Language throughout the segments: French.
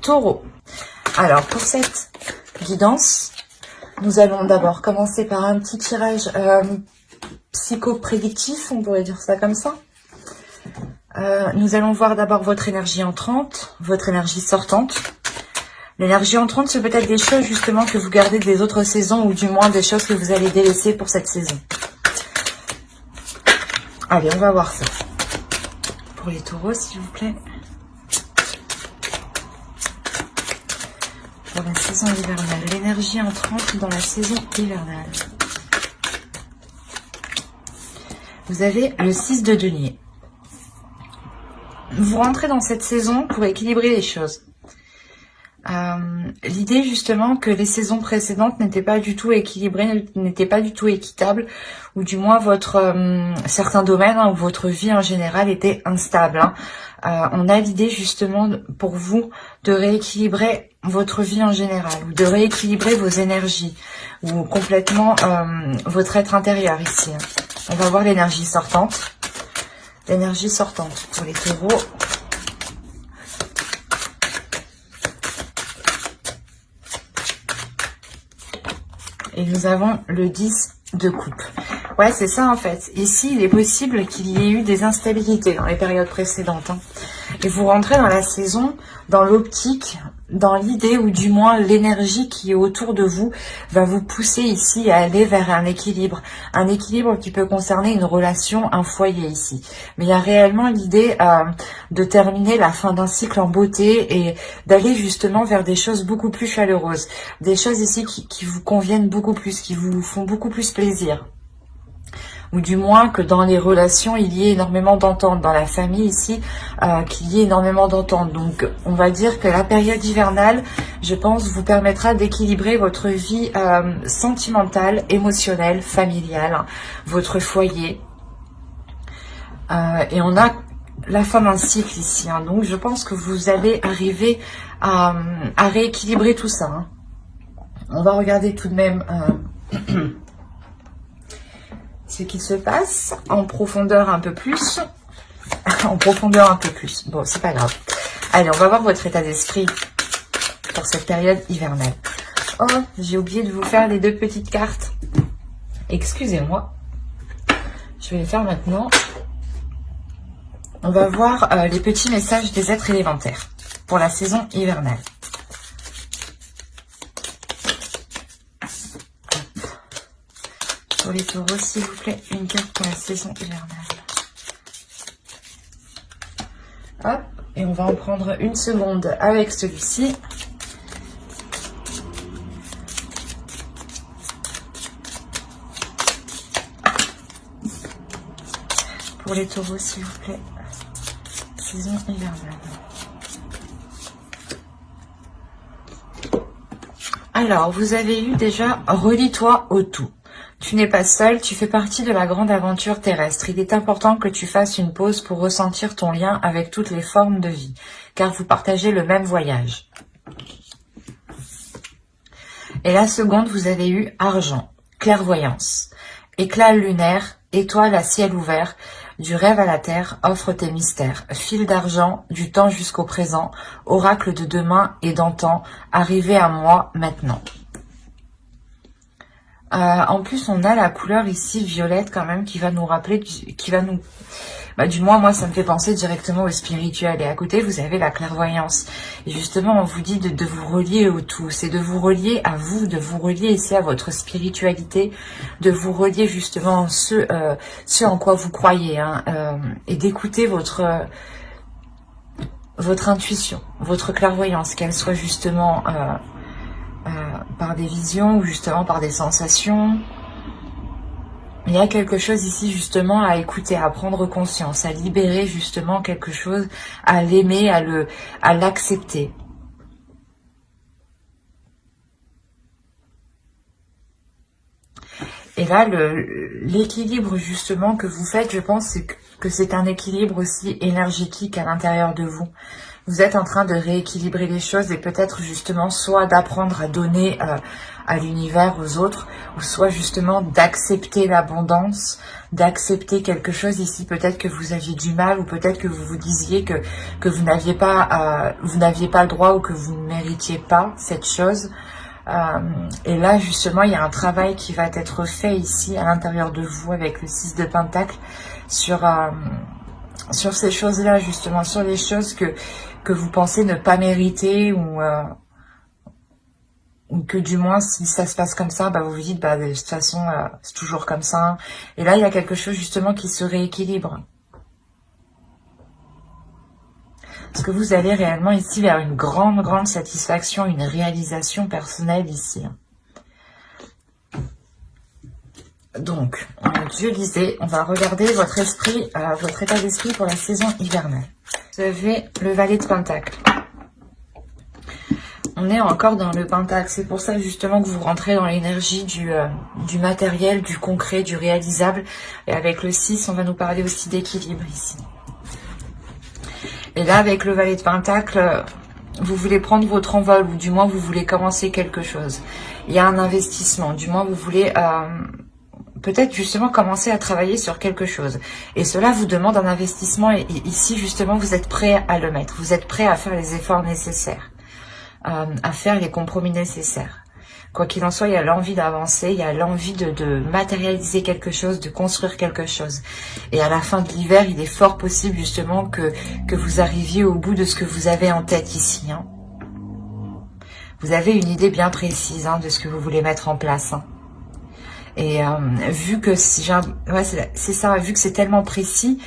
Taureau. Alors, pour cette guidance, nous allons d'abord commencer par un petit tirage psycho-prédictif, on pourrait dire ça comme ça. Nous allons voir d'abord votre énergie entrante, votre énergie sortante. L'énergie entrante, c'est peut-être des choses justement que vous gardez des autres saisons ou du moins des choses que vous allez délaisser pour cette saison. Allez, on va voir ça. Pour les taureaux, s'il vous plaît. Pour la saison hivernale. L'énergie entrante dans la saison hivernale. Vous avez le 6 de denier. Vous rentrez dans cette saison pour équilibrer les choses. L'idée justement que les saisons précédentes n'étaient pas du tout équilibrées, n'étaient pas du tout équitables, ou du moins votre certains domaines ou votre vie en général était instable. On a l'idée justement pour vous de rééquilibrer votre vie en général, ou de rééquilibrer vos énergies, ou complètement votre être intérieur ici. On va voir l'énergie sortante. L'énergie sortante pour les taureaux. Et nous avons le 10 de coupe. Ouais, c'est ça en fait. Ici, il est possible qu'il y ait eu des instabilités dans les périodes précédentes. Et vous rentrez dans la saison, dans l'optique, dans l'idée ou du moins l'énergie qui est autour de vous va vous pousser ici à aller vers un équilibre. Un équilibre qui peut concerner une relation, un foyer ici. Mais il y a réellement l'idée de terminer la fin d'un cycle en beauté et d'aller justement vers des choses beaucoup plus chaleureuses. Des choses ici qui vous conviennent beaucoup plus, qui vous font beaucoup plus plaisir. Ou du moins que dans les relations, il y ait énormément d'entente. Dans la famille ici, qu'il y ait énormément d'entente. Donc, on va dire que la période hivernale, je pense, vous permettra d'équilibrer votre vie sentimentale, émotionnelle, familiale, votre foyer. Et on a la fin d'un cycle ici. Donc, je pense que vous allez arriver à rééquilibrer tout ça. On va regarder tout de même... ce qui se passe en profondeur un peu plus. En profondeur un peu plus. Bon, c'est pas grave. Allez, on va voir votre état d'esprit pour cette période hivernale. Oh, j'ai oublié de vous faire les deux petites cartes. Excusez-moi. Je vais les faire maintenant. On va voir les petits messages des êtres élémentaires pour la saison hivernale. Pour les taureaux, s'il vous plaît, une carte pour la saison hivernale. Hop, et on va en prendre une seconde avec celui-ci. Pour les taureaux, s'il vous plaît, saison hivernale. Alors, vous avez eu déjà « Relie-toi au tout ». Tu n'es pas seul, tu fais partie de la grande aventure terrestre. Il est important que tu fasses une pause pour ressentir ton lien avec toutes les formes de vie, car vous partagez le même voyage. Et la seconde, vous avez eu argent, clairvoyance, éclat lunaire, étoile à ciel ouvert, du rêve à la terre, offre tes mystères, fil d'argent, du temps jusqu'au présent, oracle de demain et d'antan, arrivé à moi maintenant. En plus, on a la couleur ici violette quand même qui va nous rappeler, qui va nous... du moins, moi, ça me fait penser directement au spirituel. Et à côté, vous avez la clairvoyance. Et justement, on vous dit de vous relier au tout. C'est de vous relier à vous, de vous relier ici à votre spiritualité, de vous relier justement ce en quoi vous croyez. Et d'écouter votre intuition, votre clairvoyance, qu'elle soit justement... par des visions ou justement par des sensations. Il y a quelque chose ici justement à écouter, à prendre conscience, à libérer justement quelque chose, à l'aimer, à l'accepter. Et là, l'équilibre justement que vous faites, je pense que c'est un équilibre aussi énergétique à l'intérieur de vous. Vous êtes en train de rééquilibrer les choses et peut-être justement soit d'apprendre à donner à l'univers, aux autres, ou soit justement d'accepter l'abondance, d'accepter quelque chose ici, peut-être que vous aviez du mal, ou peut-être que vous vous disiez que vous n'aviez pas le droit ou que vous ne méritiez pas cette chose. Et là justement il y a un travail qui va être fait ici à l'intérieur de vous avec le 6 de Pentacle sur ces choses-là, justement, sur les choses que vous pensez ne pas mériter ou que du moins, si ça se passe comme ça, bah, vous vous dites, bah, de toute façon, c'est toujours comme ça. Et là, il y a quelque chose, justement, qui se rééquilibre. Parce que vous allez réellement ici vers une grande, grande satisfaction, une réalisation personnelle ici. Donc, je disais, on va regarder votre esprit, votre état d'esprit pour la saison hivernale. Vous avez le valet de Pentacle. On est encore dans le Pentacle. C'est pour ça justement que vous rentrez dans l'énergie du matériel, du concret, du réalisable. Et avec le 6, on va nous parler aussi d'équilibre ici. Et là, avec le valet de Pentacle, vous voulez prendre votre envol, ou du moins vous voulez commencer quelque chose. Il y a un investissement, du moins vous voulez peut-être justement commencer à travailler sur quelque chose. Et cela vous demande un investissement, et ici justement vous êtes prêt à le mettre. Vous êtes prêt à faire les efforts nécessaires, à faire les compromis nécessaires. Quoi qu'il en soit, il y a l'envie d'avancer, il y a l'envie de matérialiser quelque chose, de construire quelque chose. Et à la fin de l'hiver, il est fort possible justement que vous arriviez au bout de ce que vous avez en tête ici. Hein. Vous avez une idée bien précise de ce que vous voulez mettre en place. Hein. Et vu que c'est ça, vu que c'est tellement précis,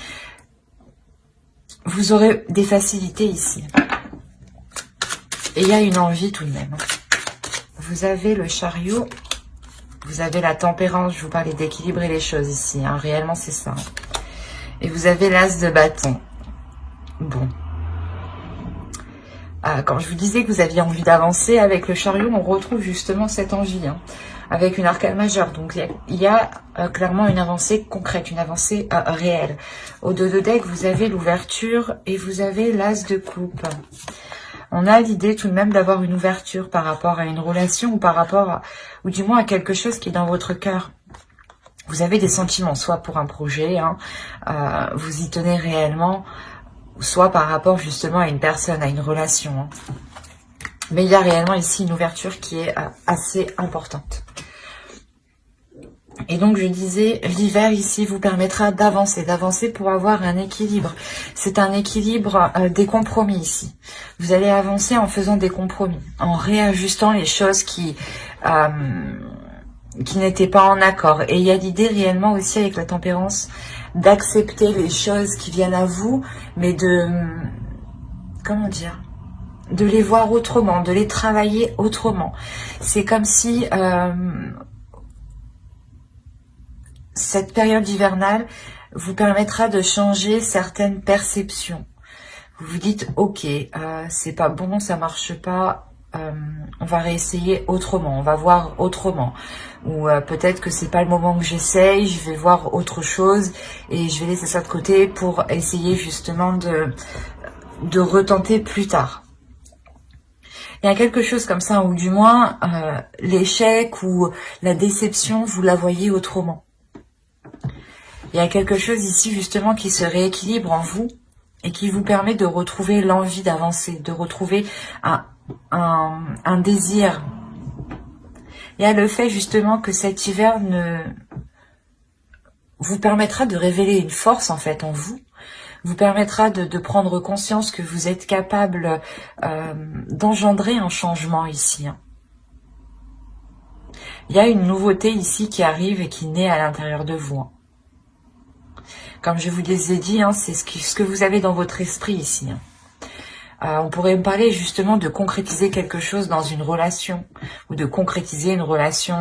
vous aurez des facilités ici. Et il y a une envie tout de même. Vous avez le chariot, vous avez la tempérance, je vous parlais d'équilibrer les choses ici, hein, réellement c'est ça. Et vous avez l'as de bâton. Bon. Quand je vous disais que vous aviez envie d'avancer, avec le chariot, on retrouve justement cette envie, hein, avec une arcane majeure. Donc il y a clairement une avancée concrète, une avancée réelle. Au dos de deck, vous avez l'ouverture et vous avez l'as de coupe. On a l'idée tout de même d'avoir une ouverture par rapport à une relation ou par rapport ou du moins à quelque chose qui est dans votre cœur. Vous avez des sentiments, soit pour un projet, hein, vous y tenez réellement, soit par rapport justement à une personne, à une relation. Hein. Mais il y a réellement ici une ouverture qui est assez importante. Et donc, je disais, l'hiver ici vous permettra d'avancer pour avoir un équilibre. C'est un équilibre des compromis ici. Vous allez avancer en faisant des compromis, en réajustant les choses qui n'étaient pas en accord. Et il y a l'idée réellement aussi avec la tempérance d'accepter les choses qui viennent à vous, mais de, comment dire, de les voir autrement, de les travailler autrement. C'est comme si cette période hivernale vous permettra de changer certaines perceptions. Vous vous dites, ok, c'est pas bon, ça marche pas, on va réessayer autrement, on va voir autrement. Ou peut-être que c'est pas le moment que j'essaye, je vais voir autre chose et je vais laisser ça de côté pour essayer justement de retenter plus tard. Il y a quelque chose comme ça, ou du moins l'échec ou la déception, vous la voyez autrement. Il y a quelque chose ici justement qui se rééquilibre en vous et qui vous permet de retrouver l'envie d'avancer, de retrouver un désir. Il y a le fait justement que cet hiver vous permettra de révéler une force en fait en vous, vous permettra de prendre conscience que vous êtes capable d'engendrer un changement ici. Il y a une nouveauté ici qui arrive et qui naît à l'intérieur de vous. Comme je vous les ai dit, c'est ce que vous avez dans votre esprit ici. On pourrait me parler justement de concrétiser quelque chose dans une relation, ou de concrétiser une relation,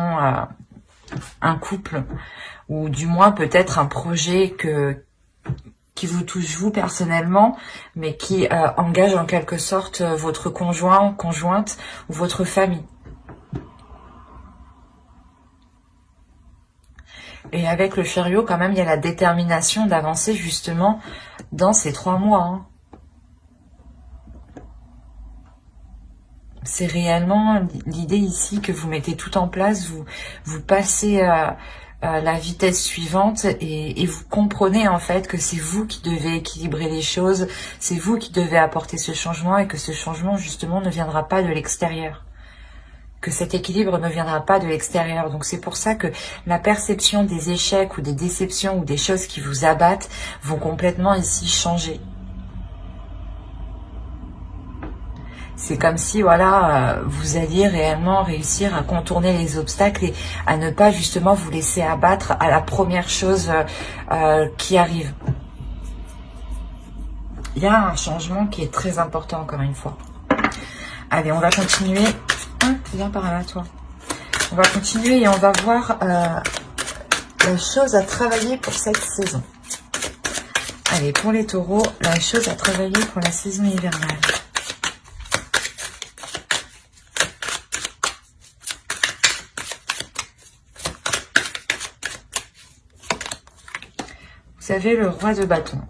un couple, ou du moins peut-être un projet qui vous touche vous personnellement, mais qui engage en quelque sorte votre conjoint, conjointe, ou votre famille. Et avec le chariot, quand même, il y a la détermination d'avancer justement dans ces 3 mois. C'est réellement l'idée ici que vous mettez tout en place, vous passez à la vitesse suivante et vous comprenez en fait que c'est vous qui devez équilibrer les choses, c'est vous qui devez apporter ce changement et que ce changement justement ne viendra pas de l'extérieur. Que cet équilibre ne viendra pas de l'extérieur. Donc c'est pour ça que la perception des échecs ou des déceptions ou des choses qui vous abattent vont complètement ici changer. C'est comme si, voilà, vous alliez réellement réussir à contourner les obstacles et à ne pas justement vous laisser abattre à la première chose qui arrive. Il y a un changement qui est très important, encore une fois. Allez, on va continuer. Viens par là, toi. On va continuer et on va voir la chose à travailler pour cette saison. Allez, pour les taureaux, la chose à travailler pour la saison hivernale. Vous avez le roi de bâton.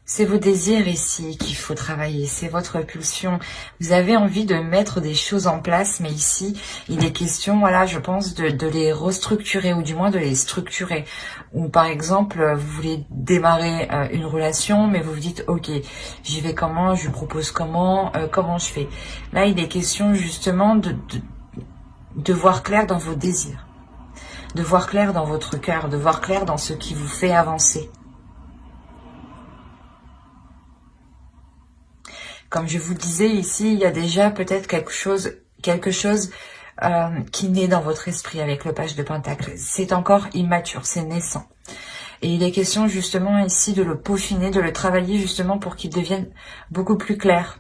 C'est vos désirs ici qu'il faut travailler, c'est votre pulsion. Vous avez envie de mettre des choses en place, mais ici, il est question, voilà, je pense, de les restructurer, ou du moins de les structurer. Ou par exemple, vous voulez démarrer une relation, mais vous vous dites, ok, j'y vais comment, je lui propose comment, comment je fais. Là, il est question justement de voir clair dans vos désirs, de voir clair dans votre cœur, de voir clair dans ce qui vous fait avancer. Comme je vous disais ici, il y a déjà peut-être quelque chose qui naît dans votre esprit avec le page de Pentacle. C'est encore immature, c'est naissant. Et il est question justement ici de le peaufiner, de le travailler justement pour qu'il devienne beaucoup plus clair.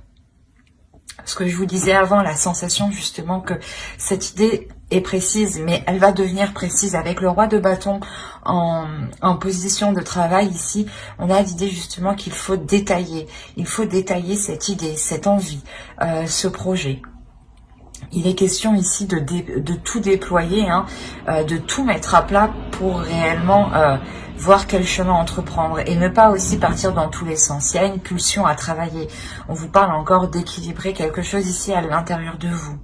Ce que je vous disais avant, la sensation justement que cette idée est précise, mais elle va devenir précise avec le roi de bâton en position de travail ici. On a l'idée justement qu'il faut détailler. Il faut détailler cette idée, cette envie, ce projet. Il est question ici de tout déployer, hein, de tout mettre à plat pour réellement voir quel chemin entreprendre et ne pas aussi partir dans tous les sens. Il y a une pulsion à travailler. On vous parle encore d'équilibrer quelque chose ici à l'intérieur de vous.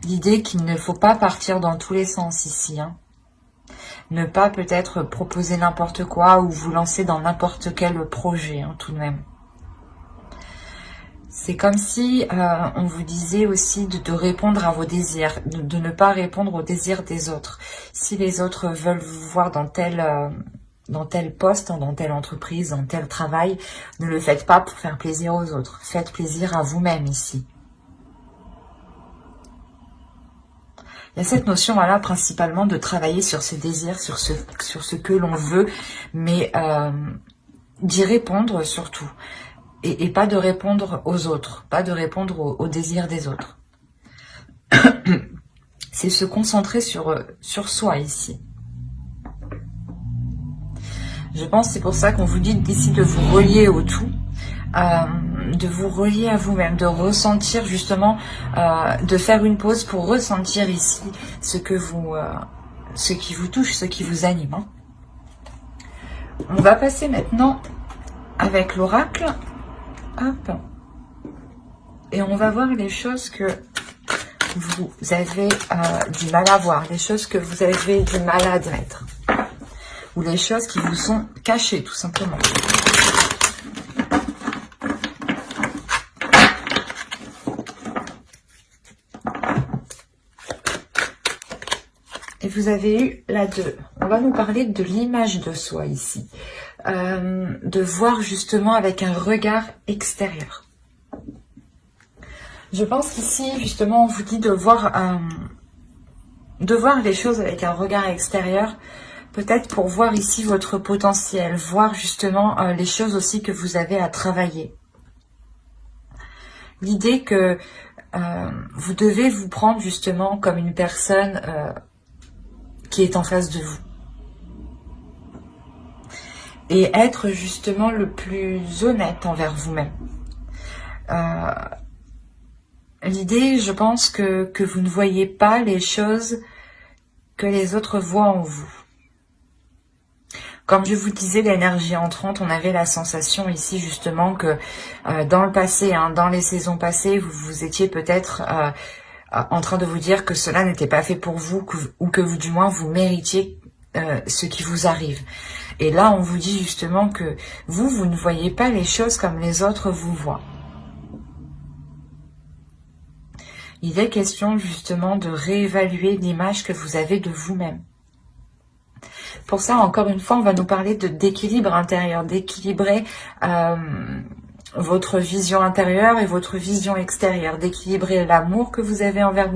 L'idée qu'il ne faut pas partir dans tous les sens ici, hein. Ne pas peut-être proposer n'importe quoi ou vous lancer dans n'importe quel projet, hein, tout de même. C'est comme si on vous disait aussi de répondre à vos désirs, de ne pas répondre aux désirs des autres. Si les autres veulent vous voir dans tel poste, dans telle entreprise, dans tel travail, ne le faites pas pour faire plaisir aux autres. Faites plaisir à vous-même ici. Il y a cette notion, voilà, principalement de travailler sur ses désirs, sur ce que l'on veut, mais d'y répondre surtout. Et pas de répondre aux autres, pas de répondre aux désirs des autres. C'est se concentrer sur soi ici. Je pense que c'est pour ça qu'on vous dit d'ici de vous relier au tout, de vous relier à vous-même, de ressentir justement, de faire une pause pour ressentir ici ce qui vous touche, ce qui vous anime. Hein. On va passer maintenant avec l'oracle. Hop. Et on va voir les choses que vous avez du mal à voir, les choses que vous avez du mal à admettre, ou les choses qui vous sont cachées tout simplement. Et vous avez eu la 2. On va nous parler de l'image de soi ici. De voir justement avec un regard extérieur. Je pense qu'ici, justement, on vous dit de voir les choses avec un regard extérieur, peut-être pour voir ici votre potentiel, voir justement les choses aussi que vous avez à travailler. L'idée que vous devez vous prendre justement comme une personne qui est en face de vous. Et être justement le plus honnête envers vous-même. L'idée, je pense que vous ne voyez pas les choses que les autres voient en vous. Comme je vous disais, l'énergie entrante, on avait la sensation ici justement que dans le passé, hein, dans les saisons passées, vous étiez peut-être en train de vous dire que cela n'était pas fait pour vous, ou que vous, du moins, vous méritiez ce qui vous arrive. Et là, on vous dit justement que vous ne voyez pas les choses comme les autres vous voient. Il est question justement de réévaluer l'image que vous avez de vous-même. Pour ça, encore une fois, on va nous parler d'équilibre intérieur, d'équilibrer votre vision intérieure et votre vision extérieure, d'équilibrer l'amour que vous avez envers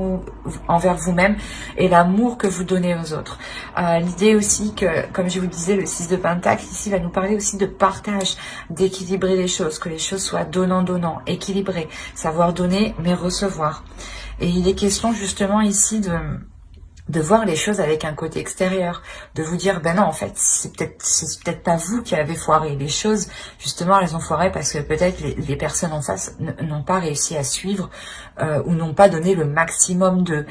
vous-même et l'amour que vous donnez aux autres. L'idée aussi que, comme je vous disais, le 6 de Pentacle ici va nous parler aussi de partage, d'équilibrer les choses, que les choses soient donnant-donnant, équilibrées, savoir donner mais recevoir. Et il est question justement ici de voir les choses avec un côté extérieur, de vous dire, ben non, en fait, c'est peut-être pas vous qui avez foiré. Les choses, justement, elles ont foiré parce que peut-être les personnes en face n'ont pas réussi à suivre ou n'ont pas donné le maximum de...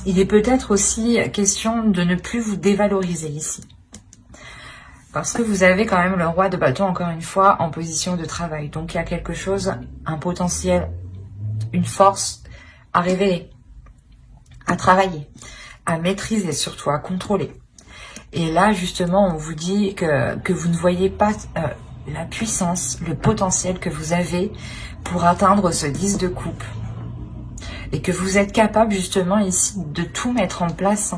Il est peut-être aussi question de ne plus vous dévaloriser ici. Parce que vous avez quand même le roi de bâton, encore une fois, en position de travail. Donc, il y a quelque chose, un potentiel, une force à révéler, à travailler, à maîtriser, surtout à contrôler. Et là, justement, on vous dit que vous ne voyez pas la puissance, le potentiel que vous avez pour atteindre ce 10 de coupe. Et que vous êtes capable, justement, ici, de tout mettre en place.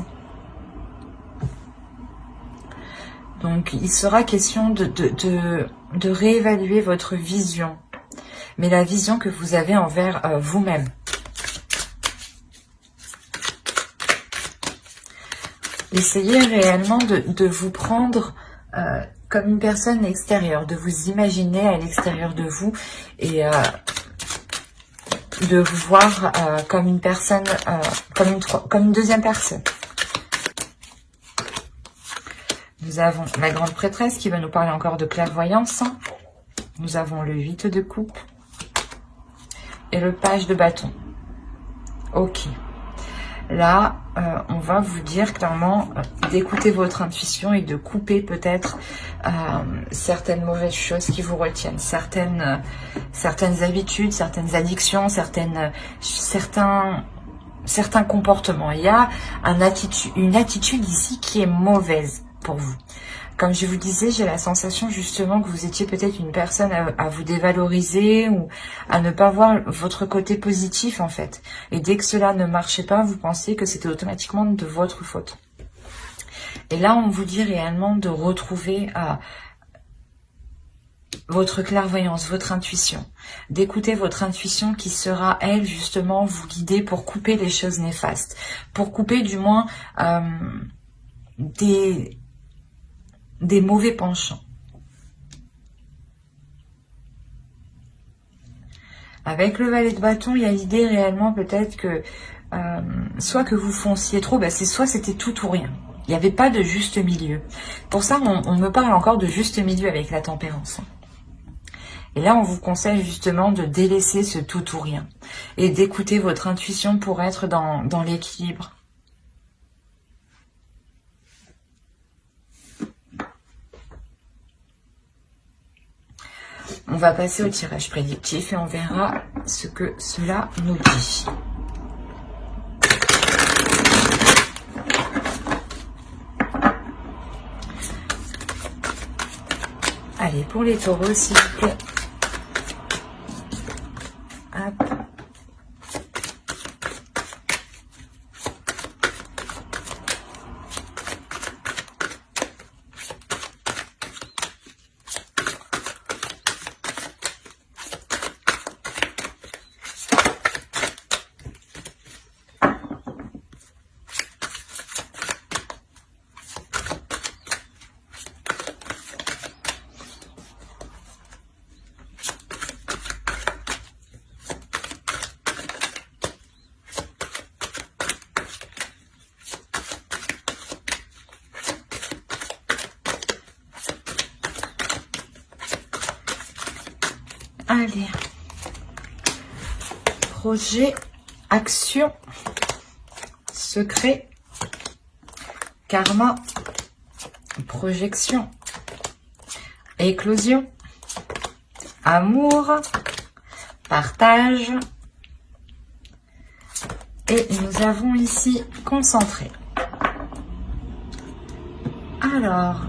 Donc, il sera question de réévaluer votre vision. Mais la vision que vous avez envers vous-même. Essayez réellement de vous prendre comme une personne extérieure, de vous imaginer à l'extérieur de vous et de vous voir comme une personne, comme une deuxième personne. Nous avons la grande prêtresse qui va nous parler encore de clairvoyance. Nous avons le 8 de coupe et le page de bâton. Ok. Là, on va vous dire clairement d'écouter votre intuition et de couper peut-être certaines mauvaises choses qui vous retiennent, certaines habitudes, certaines addictions, certains comportements. Il y a une attitude ici qui est mauvaise pour vous. Comme je vous disais, j'ai la sensation justement que vous étiez peut-être une personne à vous dévaloriser ou à ne pas voir votre côté positif en fait. Et dès que cela ne marchait pas, vous pensiez que c'était automatiquement de votre faute. Et là, on vous dit réellement de retrouver votre clairvoyance, votre intuition. D'écouter votre intuition qui sera, elle, justement, vous guider pour couper les choses néfastes. Pour couper du moins des mauvais penchants. Avec le valet de bâton, il y a l'idée réellement peut-être que soit que vous fonciez trop, soit c'était tout ou rien. Il n'y avait pas de juste milieu. Pour ça, on me parle encore de juste milieu avec la tempérance. Et là, on vous conseille justement de délaisser ce tout ou rien et d'écouter votre intuition pour être dans l'équilibre. On va passer au tirage prédictif et on verra ce que cela nous dit. Allez, pour les taureaux, s'il vous plaît. Hop. Allez, projet, action, secret karma, projection, éclosion, amour, partage. Et nous avons ici concentré. Alors,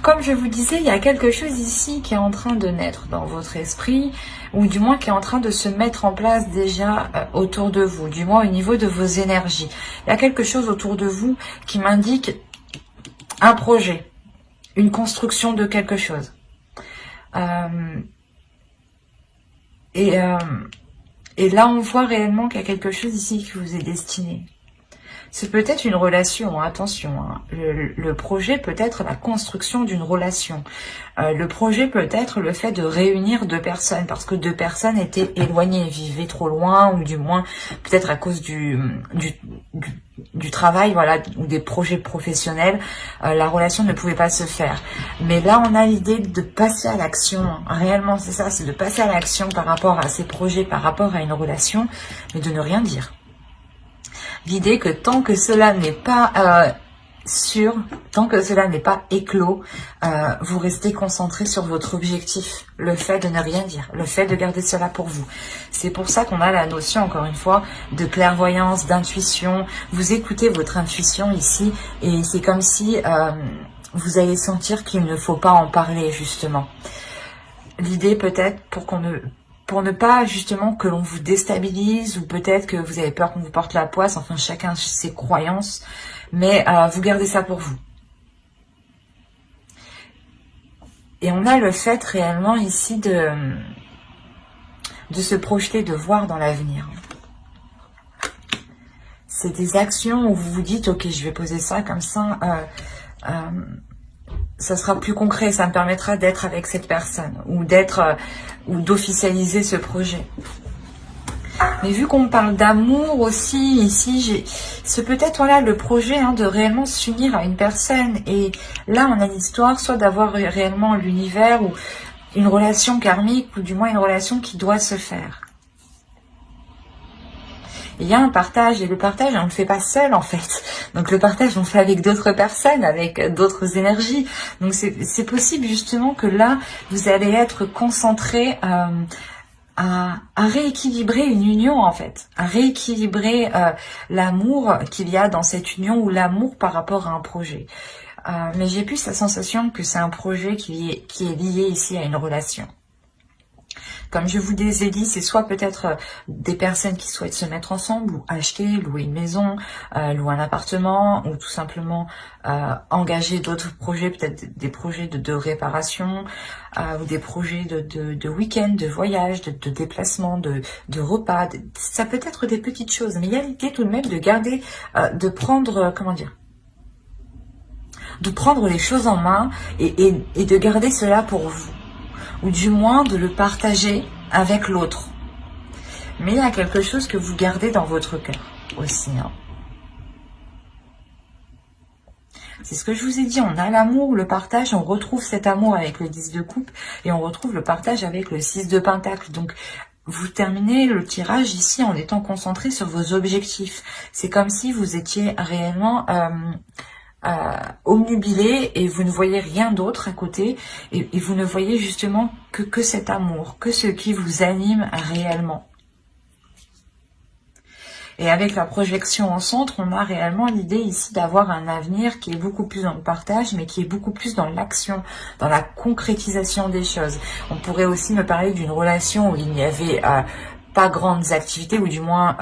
comme je vous disais, il y a quelque chose ici qui est en train de naître dans votre esprit, ou du moins qui est en train de se mettre en place déjà autour de vous, du moins au niveau de vos énergies. Il y a quelque chose autour de vous qui m'indique un projet, une construction de quelque chose. Et là, on voit réellement qu'il y a quelque chose ici qui vous est destiné. C'est peut-être une relation, attention. Hein. Le projet peut être la construction d'une relation. Le projet peut être le fait de réunir deux personnes, parce que deux personnes étaient éloignées, vivaient trop loin, ou du moins peut-être à cause du travail, voilà, ou des projets professionnels, la relation ne pouvait pas se faire. Mais là, on a l'idée de passer à l'action. Réellement, c'est ça, c'est de passer à l'action par rapport à ces projets, par rapport à une relation, mais de ne rien dire. L'idée que tant que cela n'est pas sûr, tant que cela n'est pas éclos, vous restez concentré sur votre objectif, le fait de ne rien dire, le fait de garder cela pour vous. C'est pour ça qu'on a la notion, encore une fois, de clairvoyance, d'intuition. Vous écoutez votre intuition ici, et c'est comme si vous allez sentir qu'il ne faut pas en parler, justement. L'idée peut-être pour ne pas justement que l'on vous déstabilise, ou peut-être que vous avez peur qu'on vous porte la poisse, enfin chacun ses croyances, mais vous gardez ça pour vous. Et on a le fait réellement ici de se projeter, de voir dans l'avenir. C'est des actions où vous vous dites, ok, je vais poser ça comme ça, ça sera plus concret, ça me permettra d'être avec cette personne, ou ou d'officialiser ce projet. Mais vu qu'on parle d'amour aussi, ici, c'est peut-être voilà, le projet de réellement s'unir à une personne. Et là, on a l'histoire soit d'avoir réellement l'univers, ou une relation karmique, ou du moins une relation qui doit se faire. Il y a un partage, et le partage, on ne le fait pas seul en fait. Donc le partage, on le fait avec d'autres personnes, avec d'autres énergies. Donc c'est possible justement que là, vous allez être concentré à rééquilibrer une union en fait. À rééquilibrer l'amour qu'il y a dans cette union, ou l'amour par rapport à un projet. Mais j'ai plus la sensation que c'est un projet qui est lié ici à une relation. Comme je vous ai dit, c'est soit peut-être des personnes qui souhaitent se mettre ensemble, ou acheter, louer une maison, louer un appartement, ou tout simplement engager d'autres projets, peut-être des projets de réparation, ou des projets de week-end, de voyage, de déplacement, de repas. Ça peut être des petites choses, mais il y a l'idée tout de même de garder, de prendre, comment dire, de prendre les choses en main et de garder cela pour vous. Ou du moins de le partager avec l'autre. Mais il y a quelque chose que vous gardez dans votre cœur aussi. C'est ce que je vous ai dit, on a l'amour, le partage, on retrouve cet amour avec le 10 de coupe, et on retrouve le partage avec le 6 de pentacle. Donc, vous terminez le tirage ici en étant concentré sur vos objectifs. C'est comme si vous étiez réellement... omnubilé, et vous ne voyez rien d'autre à côté, et vous ne voyez justement que cet amour, que ce qui vous anime réellement. Et avec la projection en centre, on a réellement l'idée ici d'avoir un avenir qui est beaucoup plus dans le partage, mais qui est beaucoup plus dans l'action, dans la concrétisation des choses. On pourrait aussi me parler d'une relation où il n'y avait pas grandes activités, ou du moins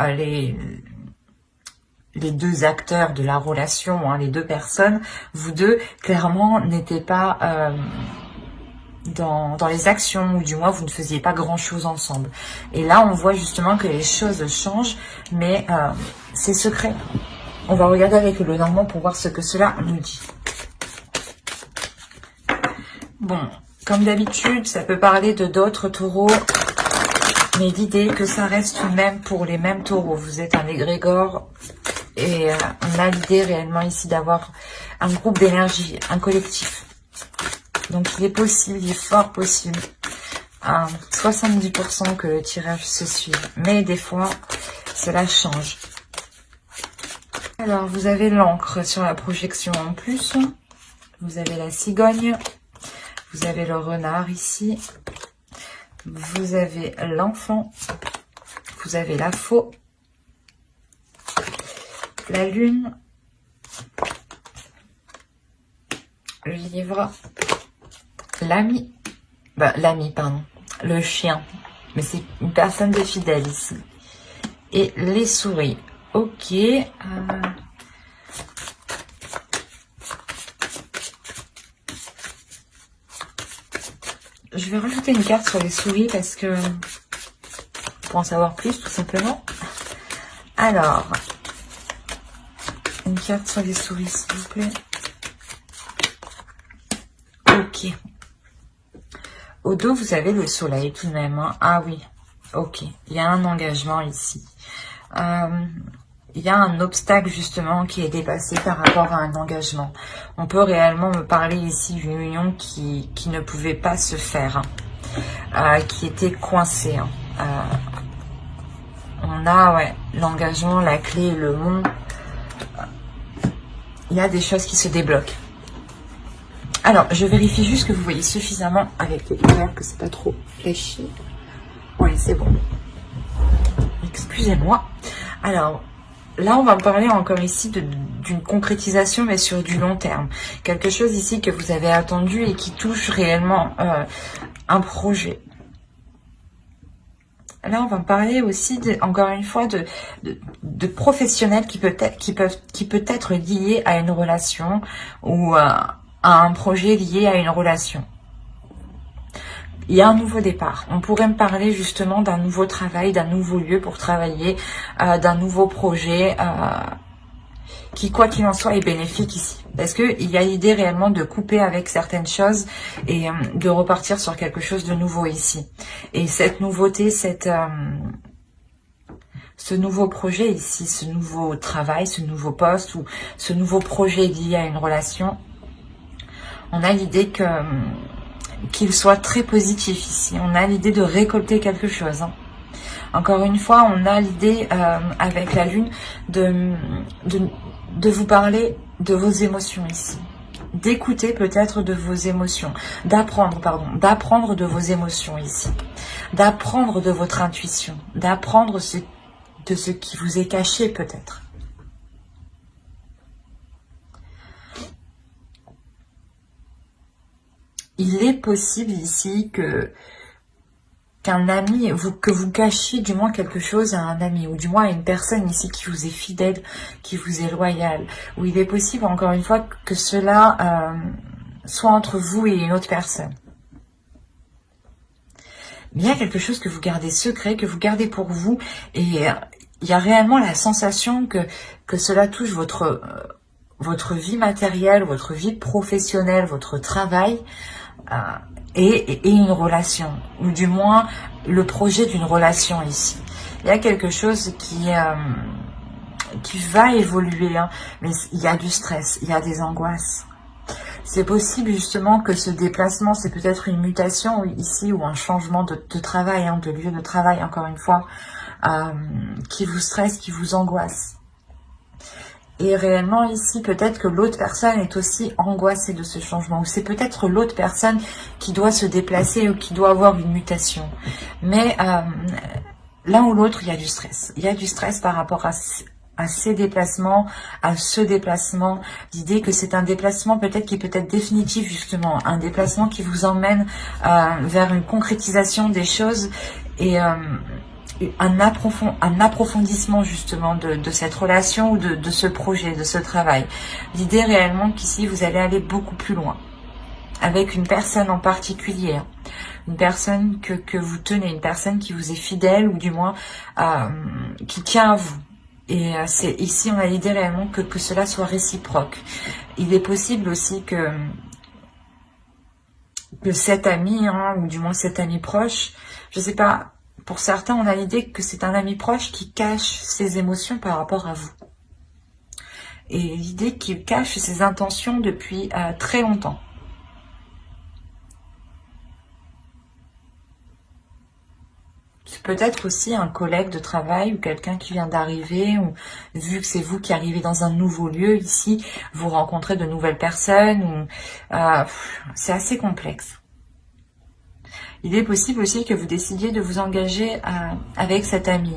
les deux acteurs de la relation, les deux personnes, vous deux, clairement, n'étaient pas dans les actions, ou du moins, vous ne faisiez pas grand-chose ensemble. Et là, on voit justement que les choses changent, mais c'est secret. On va regarder avec le Normand pour voir ce que cela nous dit. Bon, comme d'habitude, ça peut parler de d'autres taureaux, mais l'idée que ça reste tout de même pour les mêmes taureaux. Vous êtes un égrégore. Et on a l'idée réellement ici d'avoir un groupe d'énergie, un collectif. Donc il est possible, il est fort possible, à 70% que le tirage se suive. Mais des fois, cela change. Alors, vous avez l'encre sur la projection en plus. Vous avez la cigogne. Vous avez le renard ici. Vous avez l'enfant. Vous avez la faux. La lune. Le livre. L'ami. L'ami, pardon. Le chien. Mais c'est une personne de fidèle ici. Et les souris. Ok. Je vais rajouter une carte sur les souris parce que pour en savoir plus, tout simplement. Alors, une carte sur les souris, s'il vous plaît. Ok. Au dos, vous avez le soleil tout de même. Hein. Ah oui. Ok. Il y a un engagement ici. Il y a un obstacle justement qui est dépassé par rapport à un engagement. On peut réellement me parler ici d'une union qui ne pouvait pas se faire, qui était coincée. On a l'engagement, la clé, le mont. Il y a des choses qui se débloquent. Alors, je vérifie juste que vous voyez suffisamment avec les lumières, que c'est pas trop fléchi. Oui, c'est bon. Excusez-moi. Alors, là, on va parler encore ici d'une concrétisation, mais sur du long terme. Quelque chose ici que vous avez attendu et qui touche réellement un projet. Là, on va parler aussi, encore une fois, de professionnels qui peut être lié à une relation ou à un projet lié à une relation. Il y a un nouveau départ. On pourrait me parler justement d'un nouveau travail, d'un nouveau lieu pour travailler, d'un nouveau projet qui, quoi qu'il en soit, est bénéfique ici. Parce qu'il y a l'idée réellement de couper avec certaines choses et de repartir sur quelque chose de nouveau ici. Et cette nouveauté, ce nouveau projet ici, ce nouveau travail, ce nouveau poste ou ce nouveau projet lié à une relation, on a l'idée qu'il soit très positif ici. On a l'idée de récolter quelque chose. Hein. Encore une fois, on a l'idée avec la lune de vous parler de vos émotions ici. D'écouter peut-être de vos émotions. D'apprendre de vos émotions ici. D'apprendre de votre intuition. D'apprendre de ce qui vous est caché peut-être. Il est possible ici qu'un ami, que vous cachiez du moins quelque chose à un ami, ou du moins à une personne ici qui vous est fidèle, qui vous est loyale, ou il est possible encore une fois que cela soit entre vous et une autre personne. Mais il y a quelque chose que vous gardez secret, que vous gardez pour vous, et il y a réellement la sensation que cela touche votre vie matérielle, votre vie professionnelle, votre travail, et une relation, ou du moins le projet d'une relation ici. Il y a quelque chose qui va évoluer, hein, mais il y a du stress, il y a des angoisses. C'est possible justement que ce déplacement, c'est peut-être une mutation ici ou un changement de travail, hein, de lieu de travail, encore une fois, qui vous stresse, qui vous angoisse. Et réellement ici, peut-être que l'autre personne est aussi angoissée de ce changement. Ou c'est peut-être l'autre personne qui doit se déplacer ou qui doit avoir une mutation. Mais l'un ou l'autre, il y a du stress. Il y a du stress par rapport à ces déplacements, à ce déplacement. L'idée que c'est un déplacement peut-être qui peut être définitif justement. Un déplacement qui vous emmène vers une concrétisation des choses et un approfondissement justement de cette relation ou de ce projet, de ce travail. L'idée réellement qu'ici vous allez aller beaucoup plus loin avec une personne en particulier, une personne que vous tenez, une personne qui vous est fidèle ou du moins qui tient à vous. Et c'est ici on a l'idée réellement que cela soit réciproque. Il est possible aussi que cet ami, hein, ou du moins cet ami proche, je sais pas. Pour certains, on a l'idée que c'est un ami proche qui cache ses émotions par rapport à vous. Et l'idée qu'il cache ses intentions depuis très longtemps. C'est peut-être aussi un collègue de travail ou quelqu'un qui vient d'arriver, ou vu que c'est vous qui arrivez dans un nouveau lieu ici, vous rencontrez de nouvelles personnes, ou c'est assez complexe. Il est possible aussi que vous décidiez de vous engager avec cet ami.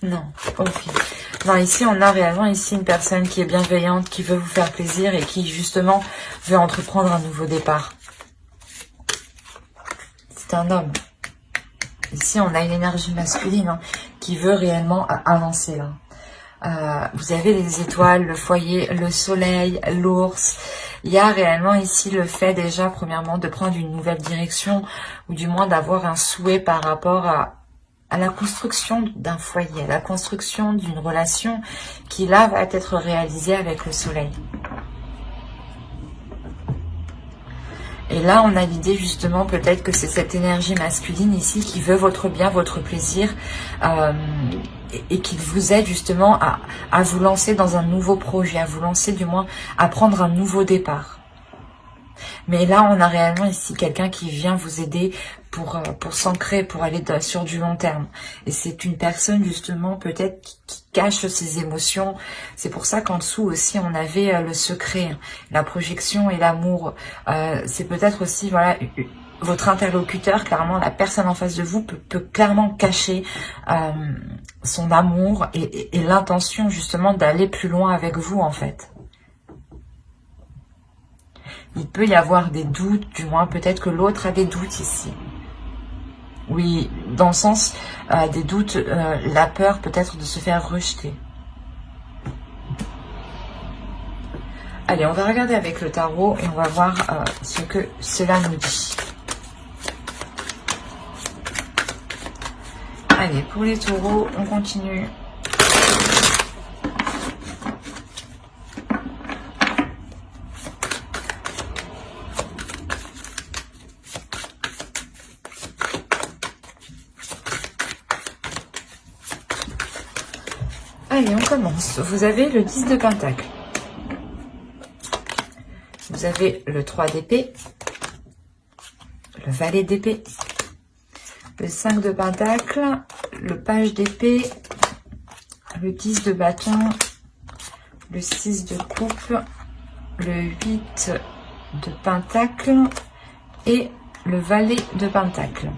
Non, ok. Non, ici, on a réellement ici une personne qui est bienveillante, qui veut vous faire plaisir et qui, justement, veut entreprendre un nouveau départ. C'est un homme. Ici, on a une énergie masculine hein, qui veut réellement avancer. Là. Vous avez les étoiles, le foyer, le soleil, l'ours. Il y a réellement ici le fait déjà, premièrement, de prendre une nouvelle direction ou du moins d'avoir un souhait par rapport à la construction d'un foyer, à la construction d'une relation qui là va être réalisée avec le soleil. Et là, on a l'idée justement peut-être que c'est cette énergie masculine ici qui veut votre bien, votre plaisir et qui vous aide justement à vous lancer dans un nouveau projet, à vous lancer du moins à prendre un nouveau départ. Mais là, on a réellement ici quelqu'un qui vient vous aider pour s'ancrer, pour aller sur du long terme. Et c'est une personne justement peut-être qui cache ses émotions. C'est pour ça qu'en dessous aussi, on avait le secret, la projection et l'amour. C'est peut-être aussi, voilà, votre interlocuteur, clairement, la personne en face de vous peut clairement cacher son amour et l'intention justement d'aller plus loin avec vous en fait. Il peut y avoir des doutes, du moins peut-être que l'autre a des doutes ici. Oui, dans le sens des doutes, la peur peut-être de se faire rejeter. Allez, on va regarder avec le tarot et on va voir ce que cela nous dit. Allez, pour les taureaux, on continue. Allez, on commence. Vous avez le 10 de Pentacle. Vous avez le 3 d'épée. Le valet d'épée. Le 5 de Pentacle. Le page d'épée. Le 10 de bâton. Le 6 de coupe. Le 8 de Pentacle. Et le valet de Pentacle.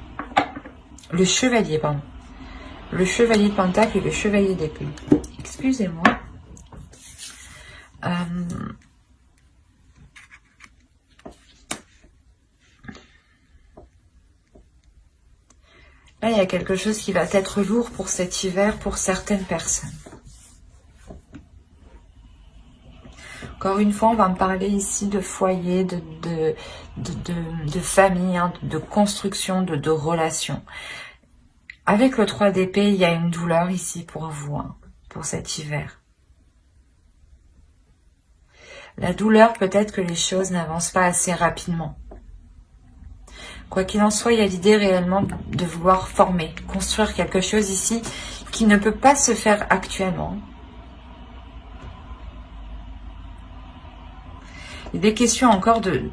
Le chevalier, pardon. Le chevalier de Pentacle et le chevalier d'épée. Excusez-moi. Là, il y a quelque chose qui va être lourd pour cet hiver pour certaines personnes. Encore une fois, on va me parler ici de foyer, de famille, hein, de construction, de relations. Avec le 3 d'épée, il y a une douleur ici pour vous, hein, pour cet hiver. La douleur, peut-être que les choses n'avancent pas assez rapidement. Quoi qu'il en soit, il y a l'idée réellement de vouloir former, construire quelque chose ici qui ne peut pas se faire actuellement. Il y a des questions encore de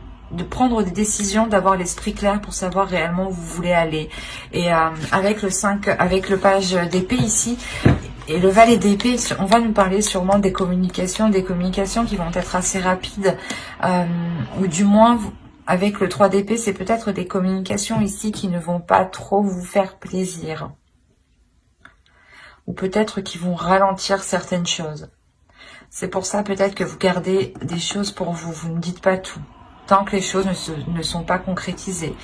prendre des décisions, d'avoir l'esprit clair pour savoir réellement où vous voulez aller. Et avec le 5, avec le page d'épée ici, et le valet d'épée, on va nous parler sûrement des communications qui vont être assez rapides, ou du moins, avec le 3 d'épée, c'est peut-être des communications ici qui ne vont pas trop vous faire plaisir. Ou peut-être qui vont ralentir certaines choses. C'est pour ça peut-être que vous gardez des choses pour vous, vous ne dites pas tout. Tant que les choses ne sont pas concrétisées.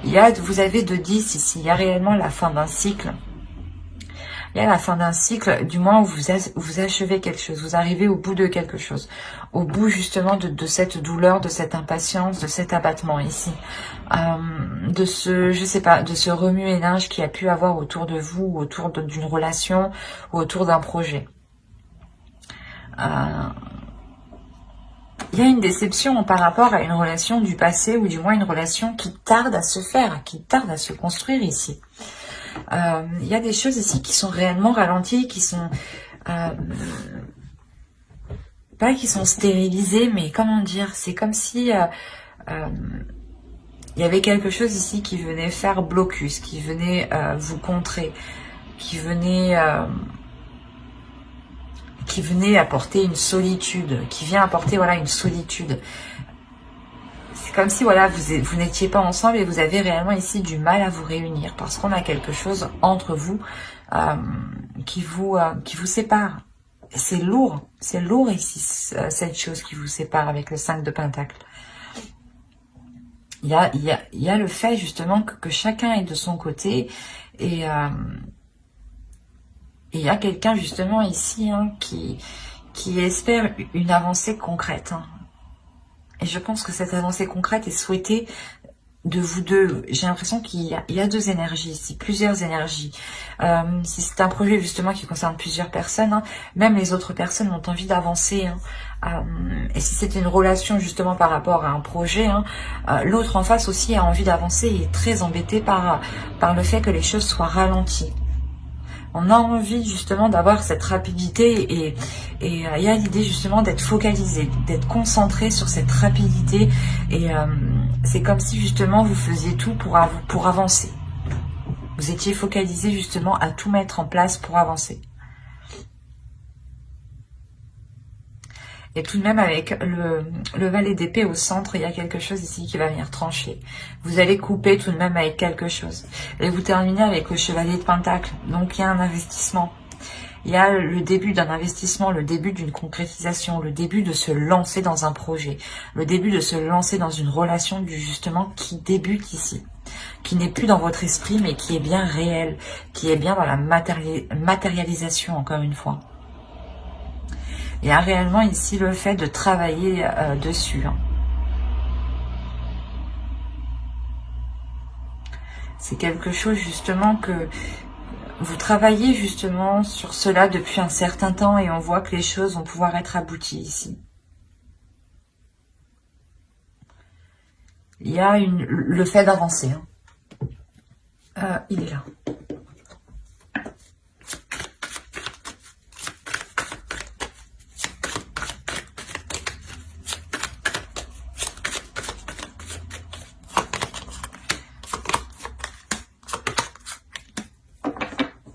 Vous avez de 10 ici, il y a réellement la fin d'un cycle. Il y a la fin d'un cycle, du moins où vous achevez quelque chose, vous arrivez au bout de quelque chose. Au bout justement de cette douleur, de cette impatience, de cet abattement ici. De ce, je sais pas, de ce remue-ménage qu'il y a pu avoir autour de vous, autour d'une relation, ou autour d'un projet. Il y a une déception par rapport à une relation du passé, ou du moins une relation qui tarde à se faire, qui tarde à se construire ici. Il y a des choses ici qui sont réellement ralenties, qui sont... pas qui sont stérilisées, mais comment dire, c'est comme si... il y avait quelque chose ici qui venait faire blocus, qui venait vous contrer, qui venait apporter une solitude, qui vient apporter voilà une solitude. C'est comme si voilà vous n'étiez pas ensemble et vous avez réellement ici du mal à vous réunir parce qu'on a quelque chose entre vous qui vous sépare. C'est lourd ici cette chose qui vous sépare avec le 5 de Pentacle. Il y a le fait justement que chacun est de son côté et il y a quelqu'un justement ici hein, qui espère une avancée concrète. Hein. Et je pense que cette avancée concrète est souhaitée de vous deux. J'ai l'impression qu'il y a deux énergies ici, plusieurs énergies. Si c'est un projet justement qui concerne plusieurs personnes, hein, même les autres personnes ont envie d'avancer. Hein. Et si c'est une relation justement par rapport à un projet, hein, l'autre en face aussi a envie d'avancer et est très embêté par le fait que les choses soient ralenties. On a envie justement d'avoir cette rapidité et il y a l'idée justement d'être focalisé, d'être concentré sur cette rapidité et c'est comme si justement vous faisiez tout pour avancer. Vous étiez focalisé justement à tout mettre en place pour avancer. Et tout de même avec le valet d'épée au centre, il y a quelque chose ici qui va venir trancher. Vous allez couper tout de même avec quelque chose. Et vous terminez avec le chevalier de Pentacle. Donc il y a un investissement. Il y a le début d'un investissement, le début d'une concrétisation, le début de se lancer dans un projet, le début de se lancer dans une relation justement qui débute ici, qui n'est plus dans votre esprit mais qui est bien réel, qui est bien dans la matérialisation encore une fois. Il y a réellement ici le fait de travailler dessus. Hein. C'est quelque chose justement que vous travaillez justement sur cela depuis un certain temps et on voit que les choses vont pouvoir être abouties ici. Il y a le fait d'avancer. Hein. Il est là.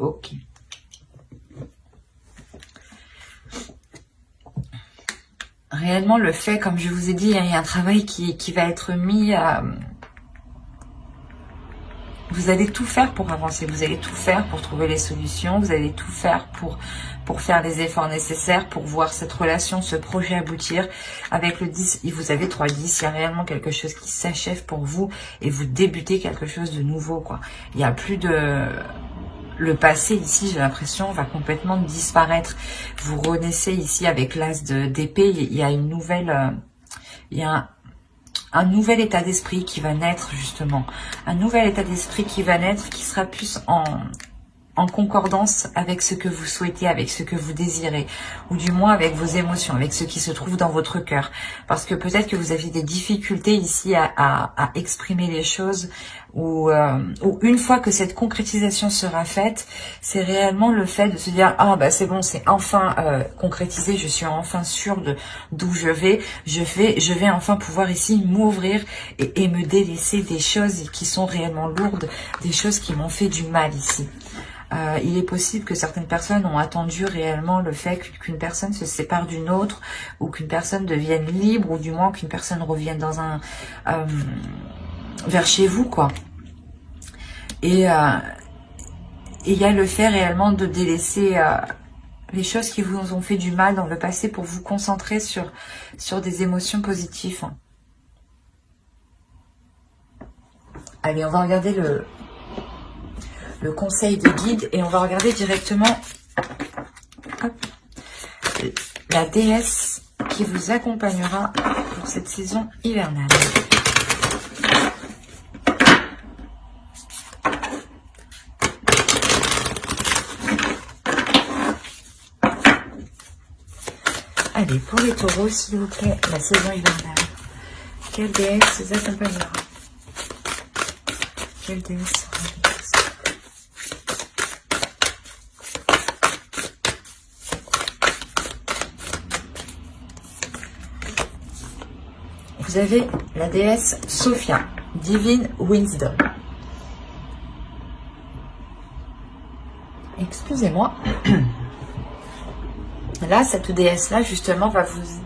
Ok. Réellement, le fait, comme je vous ai dit, il y a un travail qui va être mis à... Vous allez tout faire pour avancer, vous allez tout faire pour trouver les solutions, vous allez tout faire pour faire les efforts nécessaires, pour voir cette relation, ce projet aboutir. Avec le 10, vous avez 3-10, il y a réellement quelque chose qui s'achève pour vous et vous débutez quelque chose de nouveau, quoi. Il n'y a plus de... Le passé ici, j'ai l'impression, va complètement disparaître. Vous renaissez ici avec l'as d'épée. Il y a une nouvelle... il y a un nouvel état d'esprit qui va naître, justement. Un nouvel état d'esprit qui va naître, qui sera plus en concordance avec ce que vous souhaitez, avec ce que vous désirez, ou du moins avec vos émotions, avec ce qui se trouve dans votre cœur. Parce que peut-être que vous aviez des difficultés ici à exprimer les choses, ou une fois que cette concrétisation sera faite, c'est réellement le fait de se dire « Ah, bah c'est bon, c'est enfin concrétisé, je suis enfin sûre d'où je vais enfin pouvoir ici m'ouvrir et me délaisser des choses qui sont réellement lourdes, des choses qui m'ont fait du mal ici. » Il est possible que certaines personnes ont attendu réellement le fait qu'une personne se sépare d'une autre, ou qu'une personne devienne libre, ou du moins qu'une personne revienne dans vers chez vous, quoi. Et il y a le fait réellement de délaisser les choses qui vous ont fait du mal dans le passé pour vous concentrer sur des émotions positives. Allez, on va regarder le conseil de guide et on va regarder directement la déesse qui vous accompagnera pour cette saison hivernale. Allez, pour les taureaux, s'il vous plaît, la saison hivernale. Quelle déesse vous accompagnera? Quelle déesse sera vous avez la déesse Sophia, Divine Wisdom. Excusez-moi. Là, cette déesse-là, justement, va vous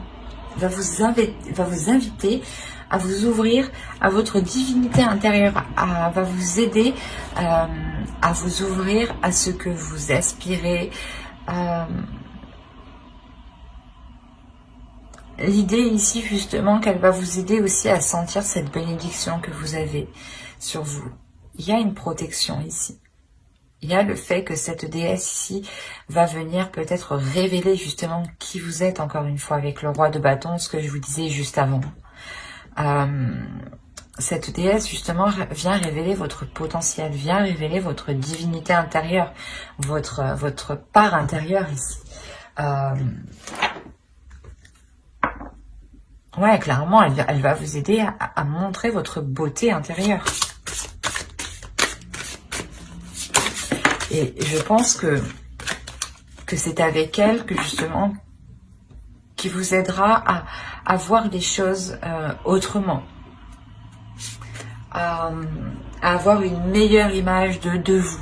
inviter à vous ouvrir à votre divinité intérieure, va vous aider à vous ouvrir à ce que vous aspirez. L'idée ici, justement, qu'elle va vous aider aussi à sentir cette bénédiction que vous avez sur vous. Il y a une protection ici. Il y a le fait que cette déesse ici va venir peut-être révéler justement qui vous êtes, encore une fois, avec le roi de bâton, ce que je vous disais juste avant. Cette déesse, justement, vient révéler votre potentiel, vient révéler votre divinité intérieure, votre part intérieure ici. Ouais, clairement, elle va vous aider à montrer votre beauté intérieure. Et je pense que c'est avec elle que justement, qui vous aidera à voir les choses autrement. À avoir une meilleure image de vous.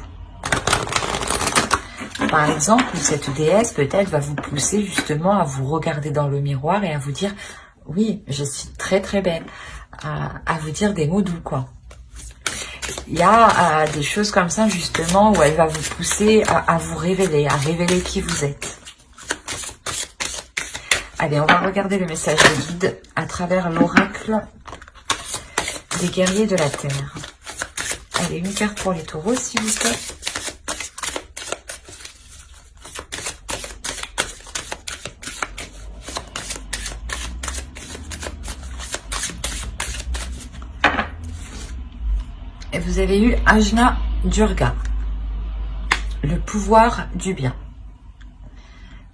Par exemple, cette déesse peut-être va vous pousser justement à vous regarder dans le miroir et à vous dire « Oui, je suis très très belle », à vous dire des mots doux, quoi. Il y a des choses comme ça, justement, où elle va vous pousser à vous révéler, à révéler qui vous êtes. Allez, on va regarder le message de guide à travers l'oracle des guerriers de la Terre. Allez, une carte pour les taureaux, s'il vous plaît. Et vous avez eu Ajna Durga, le pouvoir du bien.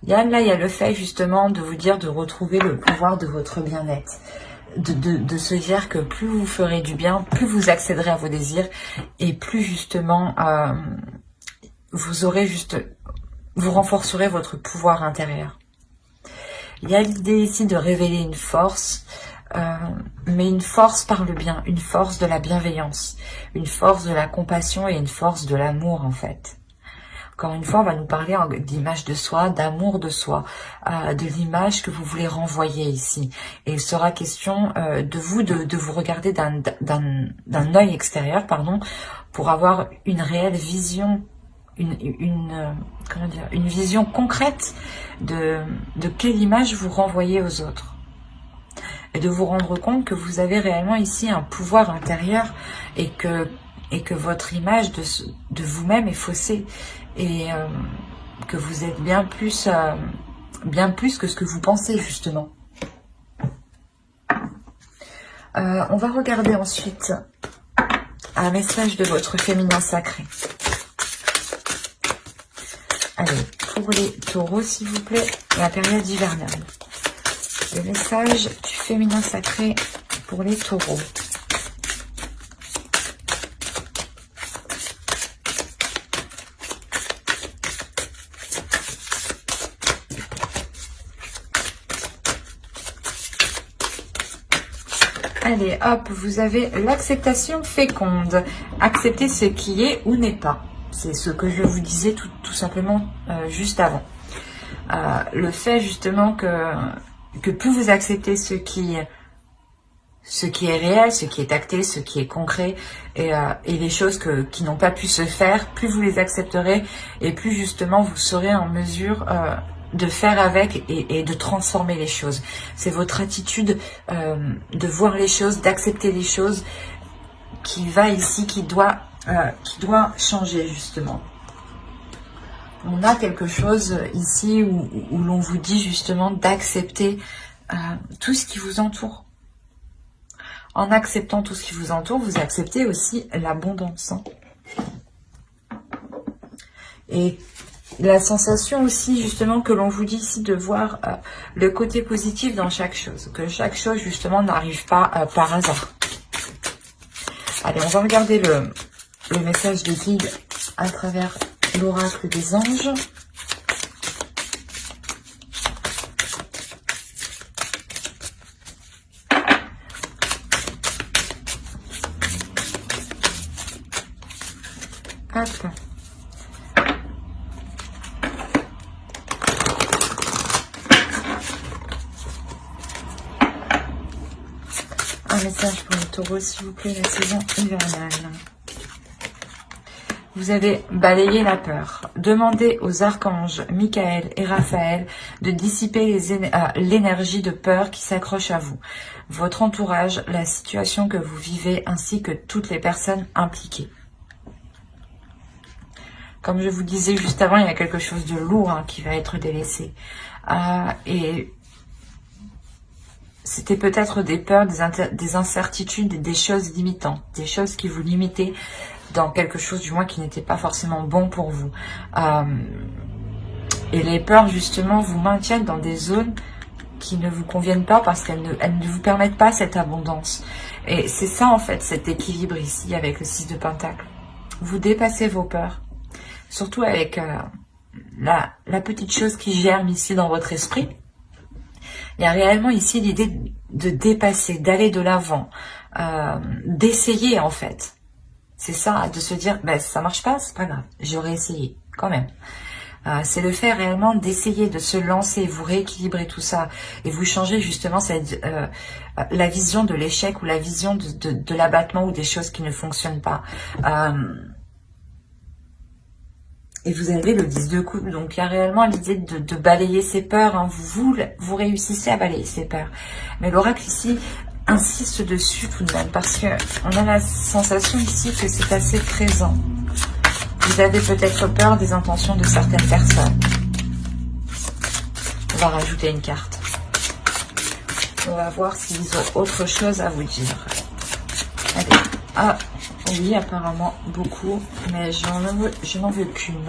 Là, il y a le fait justement de vous dire de retrouver le pouvoir de votre bien-être. De se dire que plus vous ferez du bien, plus vous accéderez à vos désirs et plus justement vous renforcerez votre pouvoir intérieur. Il y a l'idée ici de révéler une force, mais une force par le bien, une force de la bienveillance, une force de la compassion et une force de l'amour en fait. Encore une fois, on va nous parler d'image de soi, d'amour de soi, de l'image que vous voulez renvoyer ici. Et il sera question de vous regarder d'un œil extérieur, pardon, pour avoir une réelle vision, comment dire, une vision concrète de quelle image vous renvoyez aux autres. Et de vous rendre compte que vous avez réellement ici un pouvoir intérieur et que votre image de vous-même est faussée. Et que vous êtes bien plus que ce que vous pensez justement. On va regarder ensuite un message de votre féminin sacré. Allez, pour les taureaux s'il vous plaît, la période hivernale. Le message du féminin sacré pour les taureaux. Allez, hop, vous avez l'acceptation féconde. Accepter ce qui est ou n'est pas. C'est ce que je vous disais tout simplement juste avant. Le fait justement que plus vous acceptez ce qui est réel, ce qui est acté, ce qui est concret, et les choses qui n'ont pas pu se faire, plus vous les accepterez et plus justement vous serez en mesure de faire avec et de transformer les choses. C'est votre attitude de voir les choses, d'accepter les choses qui va ici, qui doit changer justement. On a quelque chose ici où l'on vous dit justement d'accepter tout ce qui vous entoure. En acceptant tout ce qui vous entoure, vous acceptez aussi l'abondance. Hein. Et la sensation aussi justement que l'on vous dit ici de voir le côté positif dans chaque chose. Que chaque chose justement n'arrive pas par hasard. Allez, on va regarder le message de guide à travers l'oracle des anges. Hop. Un message pour les taureaux, s'il vous plaît, la saison hivernale. Vous avez balayé la peur. Demandez aux archanges Michael et Raphaël de dissiper l'énergie de peur qui s'accroche à vous, votre entourage, la situation que vous vivez, ainsi que toutes les personnes impliquées. Comme je vous disais juste avant, il y a quelque chose de lourd qui va être délaissé. Et c'était peut-être des peurs, des incertitudes, des choses limitantes, des choses qui vous limitaient dans quelque chose du moins qui n'était pas forcément bon pour vous. Et les peurs justement vous maintiennent dans des zones qui ne vous conviennent pas parce qu'elles ne vous permettent pas cette abondance. Et c'est ça en fait, cet équilibre ici avec le 6 de Pentacle. Vous dépassez vos peurs, surtout avec la petite chose qui germe ici dans votre esprit. Il y a réellement ici l'idée de dépasser, d'aller de l'avant, d'essayer en fait. C'est ça, de se dire, ben, ça marche pas, c'est pas grave, j'aurais essayé quand même. C'est le fait réellement d'essayer, de se lancer, vous rééquilibrer tout ça et vous changer justement la vision de l'échec ou la vision de l'abattement ou des choses qui ne fonctionnent pas. Et vous avez le 10 de coupe, donc il y a réellement l'idée de balayer ses peurs. Vous réussissez à balayer ses peurs. Mais l'oracle ici insiste dessus tout de même, parce que on a la sensation ici que c'est assez présent. Vous avez peut-être peur des intentions de certaines personnes. On va rajouter une carte. On va voir s'ils ont autre chose à vous dire. Allez. Ah, oui, apparemment beaucoup, mais je n'en veux qu'une.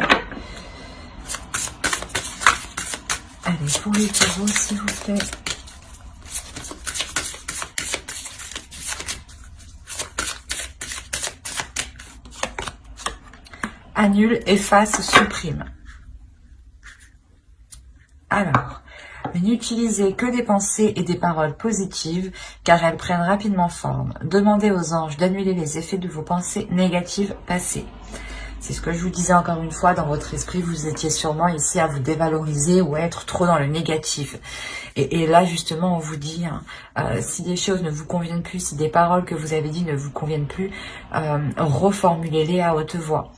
Allez, pour les taureaux, s'il vous plaît. Annule, efface, supprime. Alors, n'utilisez que des pensées et des paroles positives, car elles prennent rapidement forme. Demandez aux anges d'annuler les effets de vos pensées négatives passées. C'est ce que je vous disais encore une fois, dans votre esprit, vous étiez sûrement ici à vous dévaloriser ou à être trop dans le négatif. Et là, justement, on vous dit, si des choses ne vous conviennent plus, si des paroles que vous avez dit ne vous conviennent plus, reformulez-les à haute voix.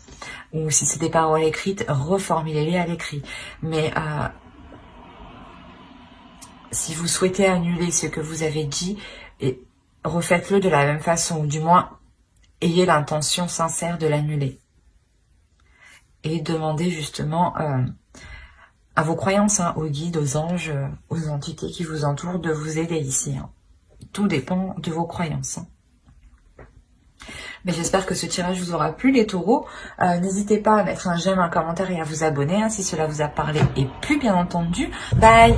Ou si c'est des paroles écrites, reformulez-les à l'écrit. Mais si vous souhaitez annuler ce que vous avez dit, refaites-le de la même façon, ou du moins, ayez l'intention sincère de l'annuler. Et demandez justement à vos croyances, aux guides, aux anges, aux entités qui vous entourent de vous aider ici. Tout dépend de vos croyances. Mais j'espère que ce tirage vous aura plu, les taureaux. N'hésitez pas à mettre un j'aime, un commentaire et à vous abonner si cela vous a parlé et plu, bien entendu. Bye!